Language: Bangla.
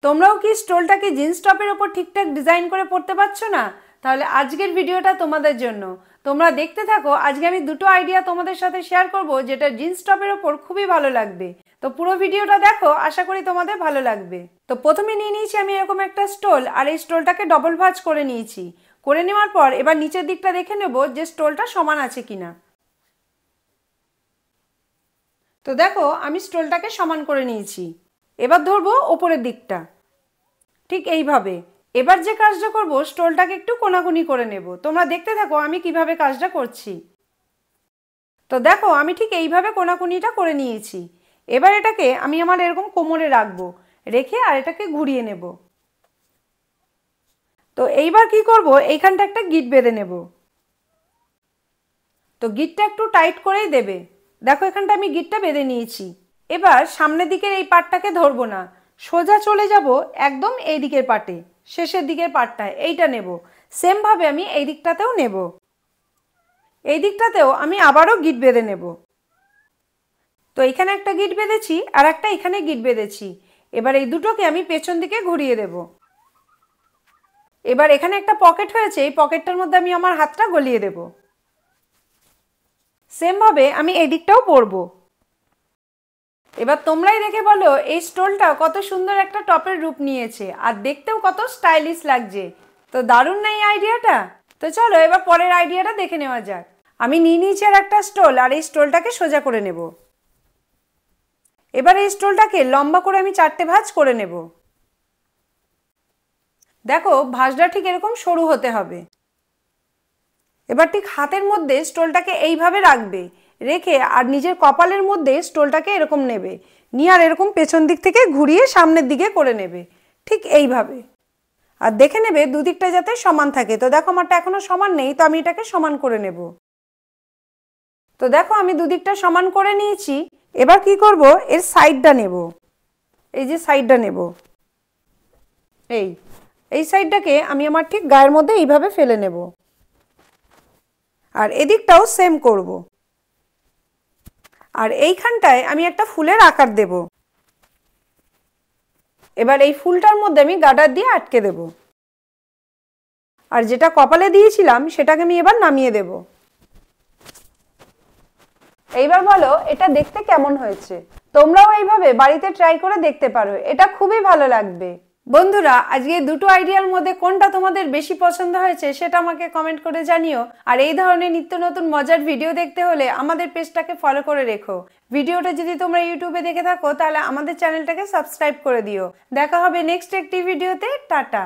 তোমরাও কি স্টোলটাকে জিন্স টপের ওপর ঠিকঠাক ডিজাইন করে পরতে পারছো না? তাহলে আজকের ভিডিওটা তোমাদের জন্য। তোমরা দেখতে থাকো। আজকে আমি দুটো আইডিয়া তোমাদের সাথে শেয়ার করব, যেটা জিন্স টপের ওপর খুবই ভালো লাগবে। তো পুরো ভিডিওটা দেখো, আশা করি তোমাদের ভালো লাগবে। তো প্রথমে নিয়ে নিয়েছি আমি এরকম একটা স্টোল, আর এই স্টোলটাকে ডবল ভাঁজ করে নিয়েছি। করে নেওয়ার পর এবার নিচের দিকটা দেখে নেব যে স্টোলটা সমান আছে কিনা। তো দেখো, আমি স্টোলটাকে সমান করে নিয়েছি। এবার ধরবো ওপরের দিকটা, ঠিক এইভাবে। এবার যে কাজটা করব, স্টোলটাকে একটু কোনাকুনি করে নেব। তোমরা দেখতে থাকো আমি কিভাবে কাজটা করছি। তো দেখো, আমি ঠিক এইভাবে কোনাকুনিটা করে নিয়েছি। এবার এটাকে আমি আমার এরকম কোমরে রাখবো, রেখে আর এটাকে ঘুরিয়ে নেব। তো এইবার কি করব, এইখানটা একটা গিট বেঁধে নেব। তো গিটটা একটু টাইট করেই দেবে। দেখো, এখানটা আমি গিটটা বেঁধে নিয়েছি। এবার সামনের দিকের এই পাটটাকে ধরবো না, সোজা চলে যাব একদম এই দিকের পাটে, শেষের দিকের পাটটায় এইটা নেব। সেমভাবে আমি এই দিকটাতেও নেব। এই দিকটাতেও আমি আবারও গিট বেঁধে নেব। তো এখানে একটা গিট বেঁধেছি, আর একটা এখানে গিট বেঁধেছি। এবার এই দুটোকে আমি পেছন দিকে ঘুরিয়ে দেব। এবার এখানে একটা পকেট হয়েছে, এই পকেটটার মধ্যে আমি আমার হাতটা গলিয়ে দেব। সেমভাবে আমি এই দিকটাও পরবো। এবার তোমরাই দেখে বলো, এই স্টোলটা কত সুন্দর একটা টপের রূপ নিয়েছে, আর দেখতেও কত স্টাইলিশ লাগছে। তো দারুণ না এই আইডিয়াটা? তো চলো এবার পরের আইডিয়াটা দেখে নেওয়া যাক। আমি নিয়ে নিয়েছি আর একটা স্টোল, আর এই স্টোলটাকে সোজা করে নেব। এবার এই স্টোলটাকে লম্বা করে আমি 4টে ভাঁজ করে নেব। দেখো, ভাঁজটা ঠিক এরকম সরু হতে হবে। এবার ঠিক হাতের মধ্যে স্টোলটাকে এইভাবে রাখবে, রেখে আর নিজের কপালের মধ্যে স্টোলটাকে এরকম নেবে, নিয়ে আর এরকম পেছন দিক থেকে ঘুরিয়ে সামনের দিকে করে নেবে, ঠিক এইভাবে। আর দেখে নেবে দুদিকটা যাতে সমান থাকে। তো দেখো, আমারটা এখনো সমান নেই, তো আমি এটাকে সমান করে নেব। তো দেখো, আমি দুদিকটা সমান করে নিয়েছি। এবার কি করব, এর সাইডটা নেব। এই যে সাইডটা নেব, এই এই সাইডটাকে আমি আমার ঠিক গায়ের মধ্যে এইভাবে ফেলে নেব। আর এদিকটাও সেম করব। আর এইখানটায় আমি একটা ফুলের আকার দেব। এবার এই ফুলটার মধ্যে আমি গার্ডার দিয়ে আটকে দেব। আর যেটা কপালে দিয়েছিলাম সেটাকে আমি এবার নামিয়ে দেব। এইবার বলো, এটা দেখতে কেমন হয়েছে? তোমরাও এইভাবে বাড়িতে ট্রাই করে দেখতে পারো, এটা খুবই ভালো লাগবে। বন্ধুরা, আজকে দুটো আইডিয়ার মধ্যে কোনটা তোমাদের বেশি পছন্দ হয়েছে সেটা আমাকে কমেন্ট করে জানিও। আর এই ধরনের নিত্য নতুন মজার ভিডিও দেখতে হলে আমাদের পেজটাকে ফলো করে রেখো। ভিডিওটা যদি তোমরা ইউটিউবে দেখে থাকো, তাহলে আমাদের চ্যানেলটাকে সাবস্ক্রাইব করে দিও। দেখা হবে নেক্সট একটি ভিডিওতে। টাটা।